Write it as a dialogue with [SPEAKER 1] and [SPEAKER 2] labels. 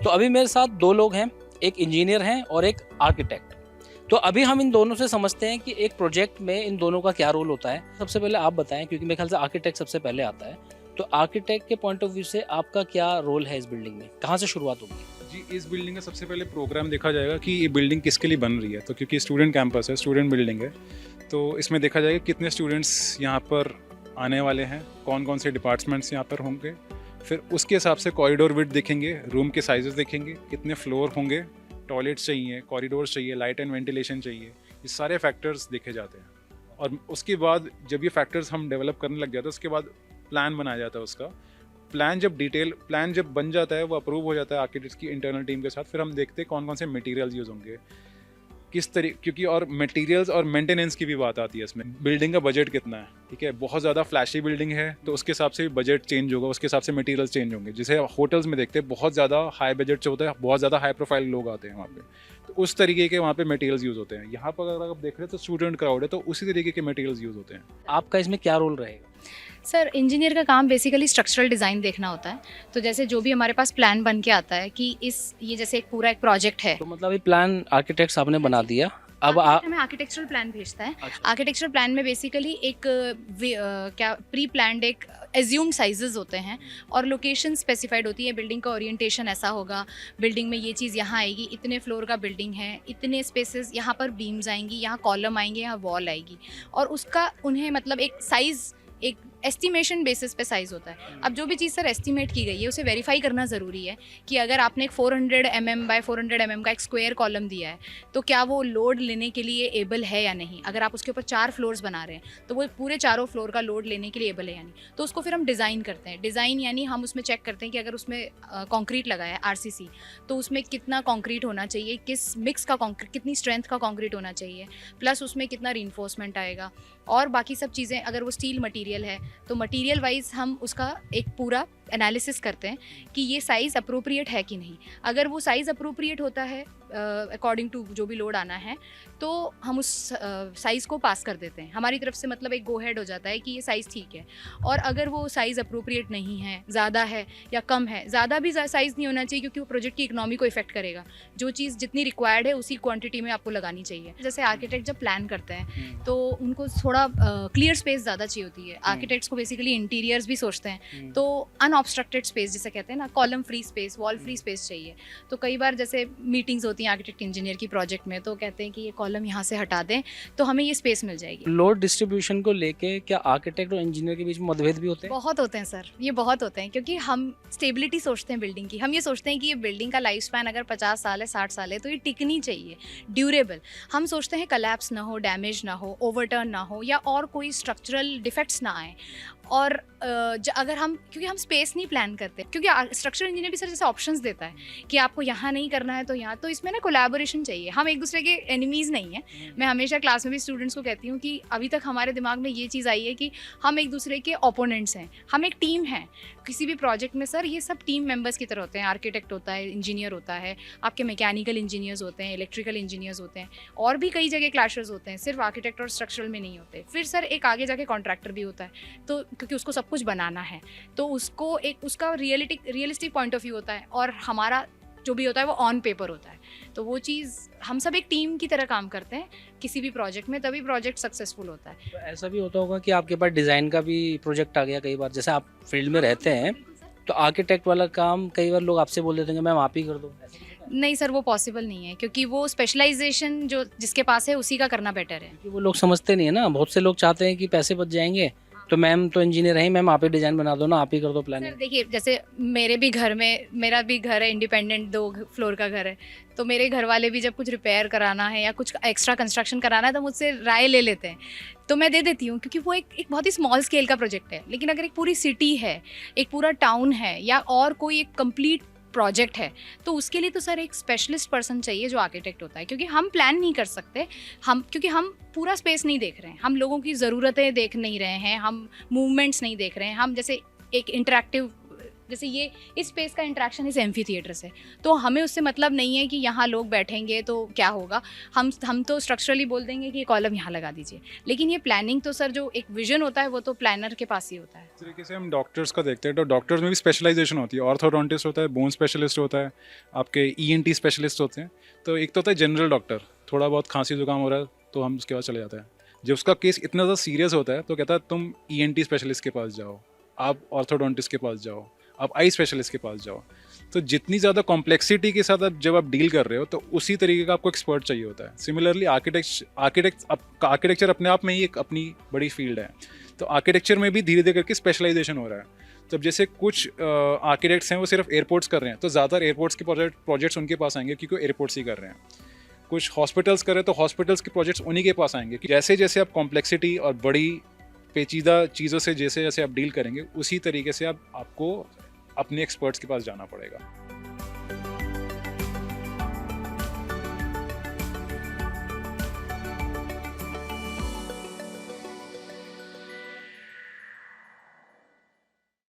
[SPEAKER 1] तो अभी मेरे साथ दो लोग हैं, एक इंजीनियर हैं और एक आर्किटेक्ट। तो अभी हम इन दोनों से समझते हैं कि एक प्रोजेक्ट में इन दोनों का क्या रोल होता है। सबसे पहले आप बताएं, क्योंकि मेरे ख्याल से आर्किटेक्ट सबसे पहले आता है। तो आर्किटेक्ट के पॉइंट ऑफ व्यू से आपका क्या रोल है इस बिल्डिंग में, कहाँ से शुरुआत होगी?
[SPEAKER 2] जी, इस बिल्डिंग का सबसे पहले प्रोग्राम देखा जाएगा कि ये बिल्डिंग किसके लिए बन रही है। तो क्योंकि स्टूडेंट कैंपस है, स्टूडेंट बिल्डिंग है, तो इसमें देखा जाएगा कितने स्टूडेंट्स यहाँ पर आने वाले हैं, कौन कौन से डिपार्टमेंट्स यहाँ पर होंगे। फिर उसके हिसाब से कॉरिडोर विड्थ देखेंगे, रूम के साइजेस देखेंगे, कितने फ्लोर होंगे, टॉयलेट्स चाहिए, कॉरिडोर्स चाहिए, लाइट एंड वेंटिलेशन चाहिए। ये सारे फैक्टर्स देखे जाते हैं और उसके बाद जब ये फैक्टर्स हम डेवलप करने लग जाते हैं उसके बाद प्लान बनाया जाता है। उसका प्लान जब बन जाता है, वो अप्रूव हो जाता है आर्किटेक्ट्स की इंटरनल टीम के साथ। फिर हम देखते हैं कौन कौन से मटेरियल्स यूज़ होंगे, किस तरीके, क्योंकि और मटेरियल्स और मेंटेनेंस की भी बात आती है इसमें। बिल्डिंग का बजट कितना है, ठीक है, बहुत ज़्यादा फ्लैशी बिल्डिंग है तो उसके हिसाब से बजट चेंज होगा, उसके हिसाब से मटेरियल्स चेंज होंगे। जैसे होटल्स में देखते हैं बहुत ज़्यादा हाई बजट से होता है, बहुत ज़्यादा हाई प्रोफाइल लोग आते हैं वहाँ पे, तो उस तरीके के वहाँ पे मटेरियल्स यूज़ होते हैं। यहाँ पर अगर आप देख रहे हैं तो स्टूडेंट क्राउड है, तो उसी तरीके के मटेरियल्स यूज़ होते हैं।
[SPEAKER 1] आपका इसमें क्या रोल रहेगा?
[SPEAKER 3] सर, इंजीनियर का काम बेसिकली स्ट्रक्चरल डिज़ाइन देखना होता है। तो जैसे जो भी हमारे पास प्लान बन के आता है कि ये जैसे एक पूरा एक प्रोजेक्ट है,
[SPEAKER 1] तो मतलब ये प्लान आर्किटेक्ट्स आपने बना दिया, अब
[SPEAKER 3] हमें आर्किटेक्चरल प्लान भेजता है।
[SPEAKER 1] अच्छा।
[SPEAKER 3] आर्किटेक्चरल प्लान में बेसिकली एक क्या प्री प्लान्ड एक एज्यूम साइजेस होते हैं और लोकेशन स्पेसिफाइड होती है। बिल्डिंग का ओरिएंटेशन ऐसा होगा, बिल्डिंग में ये चीज़ यहाँ आएगी, इतने फ्लोर का बिल्डिंग है, इतने स्पेसेस, यहाँ पर बीम्स आएंगी, यहाँ कॉलम आएंगे, यहाँ वॉल आएगी, और उसका उन्हें मतलब एक साइज़, एक एस्टिमेशन बेसिस पे साइज़ होता है। अब जो भी चीज़ सर एस्टिमेट की गई है उसे वेरीफाई करना ज़रूरी है कि अगर आपने एक 400 mm बाय 400 mm का एक स्क्वायर कॉलम दिया है तो क्या वो लोड लेने के लिए एबल है या नहीं। अगर आप उसके ऊपर 4 फ्लोर्स बना रहे हैं तो वो पूरे चारों फ्लोर का लोड लेने के लिए एबल है या नहीं। तो उसको फिर हम डिज़ाइन करते हैं। डिज़ाइन यानी हम उसमें चेक करते हैं कि अगर उसमें कॉन्क्रीट लगा है RCC, तो उसमें कितना कॉन्क्रीट होना चाहिए, किस मिक्स का कॉन्क्रीट, कितनी स्ट्रेंथ का कॉन्क्रीट होना चाहिए, प्लस उसमें कितना रीइंफोर्समेंट आएगा और बाकी सब चीज़ें। अगर वो स्टील मटेरियल है तो मटेरियल वाइज हम उसका एक पूरा एनालिसिस करते हैं कि ये साइज़ अप्रोप्रिएट है कि नहीं। अगर वो साइज़ अप्रोप्रिएट होता है अकॉर्डिंग टू जो भी लोड आना है तो हम उस साइज़ को पास कर देते हैं। हमारी तरफ से मतलब एक गो हेड हो जाता है कि ये साइज़ ठीक है। और अगर वो साइज़ अप्रोप्रिएट नहीं है, ज़्यादा है या कम है, ज़्यादा भी साइज़ नहीं होना चाहिए क्योंकि वो प्रोजेक्ट की इकोनॉमी को इफेक्ट करेगा। जो चीज़ जितनी रिक्वायर्ड है उसी क्वांटिटी में आपको लगानी चाहिए। जैसे आर्किटेक्ट जब प्लान करते हैं तो उनको थोड़ा क्लियर स्पेस ज़्यादा चाहिए होती है। आर्किटेक्ट्स को बेसिकली इंटीरियर्स भी सोचते हैं, तो अनऑब्स्ट्रक्टेड स्पेस जिसे कहते हैं ना, column free space, wall free space चाहिए। तो कई बार जैसे मीटिंग्स होती हैं आर्किटेक्ट इंजीनियर की प्रोजेक्ट में, तो कहते हैं कि ये कॉलम यहाँ से हटा दें तो हमें ये स्पेस मिल जाएगी।
[SPEAKER 1] लोड डिस्ट्रीब्यूशन को लेके क्या आर्किटेक्ट और इंजीनियर के बीच में मतभेद भी होते हैं?
[SPEAKER 3] बहुत होते हैं सर, ये बहुत होते हैं क्योंकि हम स्टेबिलिटी सोचते हैं बिल्डिंग की। हम ये सोचते हैं कि ये बिल्डिंग का लाइफ स्पैन अगर 50 साल है, 60 साल है, तो ये टिकनी चाहिए, ड्यूरेबल। हम सोचते हैं कलैप्स ना हो, डैमेज ना हो, ओवरटर्न ना हो या और कोई स्ट्रक्चरल डिफेक्ट्स ना आए। और अगर हम, क्योंकि हम स्पेस नहीं प्लान करते, क्योंकि स्ट्रक्चरल इंजीनियर भी सर जैसे ऑप्शंस देता है कि आपको यहाँ नहीं करना है तो यहाँ, तो इसमें ना कोलैबोरेशन चाहिए। हम एक दूसरे के एनिमीज़ नहीं हैं। मैं हमेशा क्लास में भी स्टूडेंट्स को कहती हूँ कि अभी तक हमारे दिमाग में ये चीज़ आई है कि हम एक दूसरे के ओपोनेंट्स हैं, हम एक टीम हैं। किसी भी प्रोजेक्ट में सर ये सब टीम मेंबर्स की तरह होते हैं। आर्किटेक्ट होता है, इंजीनियर होता है, आपके मैकेनिकल इंजीनियर्स होते हैं, इलेक्ट्रिकल इंजीनियर्स होते हैं, और भी कई जगह क्लैशेस होते हैं, सिर्फ आर्किटेक्ट और स्ट्रक्चरल में नहीं होते। फिर सर एक आगे जाके कॉन्ट्रैक्टर भी होता है, तो क्योंकि उसको सब कुछ बनाना है तो उसको एक उसका रियलिस्टिक पॉइंट ऑफ व्यू होता है, और हमारा जो भी होता है वो ऑन पेपर होता है। तो वो चीज़ हम सब एक टीम की तरह काम करते हैं किसी भी प्रोजेक्ट में, तभी प्रोजेक्ट सक्सेसफुल होता है।
[SPEAKER 1] तो ऐसा भी होता होगा कि आपके पास डिज़ाइन का भी प्रोजेक्ट आ गया कई बार, जैसे आप फील्ड में रहते हैं तो आर्किटेक्ट वाला काम कई बार लोग आपसे बोल देते हैं मैम आप ही कर दो।
[SPEAKER 3] नहीं सर, वो पॉसिबल नहीं है क्योंकि वो स्पेशलाइजेशन जो जिसके पास है उसी का करना बेटर है।
[SPEAKER 1] क्योंकि वो लोग समझते नहीं है ना, बहुत से लोग चाहते हैं कि पैसे बच जाएंगे तो मैम तो इंजीनियर है, मैम आप ही डिज़ाइन बना दो ना, आप ही कर दो
[SPEAKER 3] सर
[SPEAKER 1] प्लानिंग।
[SPEAKER 3] देखिए, जैसे मेरे भी घर में, मेरा भी घर है इंडिपेंडेंट, 2 फ्लोर का घर है, तो मेरे घर वाले भी जब कुछ रिपेयर कराना है या कुछ एक्स्ट्रा कंस्ट्रक्शन कराना है तो मुझसे राय ले लेते हैं, तो मैं दे देती हूँ क्योंकि वो एक बहुत ही स्मॉल स्केल का प्रोजेक्ट है। लेकिन अगर एक पूरी सिटी है, एक पूरा टाउन है या और कोई एक कंप्लीट प्रोजेक्ट है, तो उसके लिए तो सर एक स्पेशलिस्ट पर्सन चाहिए जो आर्किटेक्ट होता है। क्योंकि हम प्लान नहीं कर सकते, क्योंकि हम पूरा स्पेस नहीं देख रहे हैं, हम लोगों की ज़रूरतें देख नहीं रहे हैं, हम मूवमेंट्स नहीं देख रहे हैं। हम जैसे एक इंटरेक्टिव जैसे ये इस स्पेस का इंटरेक्शन इस एम्फी थिएटर से, तो हमें उससे मतलब नहीं है कि यहाँ लोग बैठेंगे तो क्या होगा, हम तो स्ट्रक्चरली बोल देंगे कि ये कॉलम यहाँ लगा दीजिए, लेकिन ये प्लानिंग तो सर जो एक विजन होता है वो तो प्लानर के पास ही होता है।
[SPEAKER 2] इस तरीके से हम डॉक्टर्स का देखते हैं तो डॉक्टर्स में भी स्पेशलाइजेशन होती है, ऑर्थोडोंटिस्ट होता है, बोन स्पेशलिस्ट होता है, आपके ईएनटी स्पेशलिस्ट होते हैं। तो एक तो होता है जनरल डॉक्टर, थोड़ा बहुत खांसी जुकाम हो रहा है तो हम उसके पास चले जाते हैं। जब उसका केस इतना ज़्यादा सीरियस होता है तो कहता है तुम ईएनटी स्पेशलिस्ट के पास जाओ, आप ऑर्थोडोंटिस्ट के पास जाओ, आप आई स्पेशलिस्ट के पास जाओ। तो जितनी ज़्यादा कॉम्प्लेक्सिटी के साथ जब आप डील कर रहे हो तो उसी तरीके का आपको एक्सपर्ट चाहिए होता है। सिमिलरली आर्किटेक्चर अपने आप में ही एक अपनी बड़ी फील्ड है, तो आर्किटेक्चर में भी धीरे धीरे करके स्पेशलाइजेशन हो रहा है। तो जैसे कुछ आर्किटेक्ट्स हैं वो सिर्फ एयरपोर्ट्स कर रहे हैं तो ज़्यादातर एयरपोर्ट्स के प्रोजेक्ट्स उनके पास आएंगे क्योंकि एयरपोर्ट्स ही कर रहे हैं। कुछ हॉस्पिटल्स कर रहे हैं तो हॉस्पिटल्स के प्रोजेक्ट्स उन्हीं के पास आएंगे। जैसे जैसे आप कॉम्प्लेक्सिटी और बड़ी पेचीदा चीज़ों से जैसे जैसे आप डील करेंगे उसी तरीके से आपको अपने एक्सपर्ट्स के पास जाना पड़ेगा।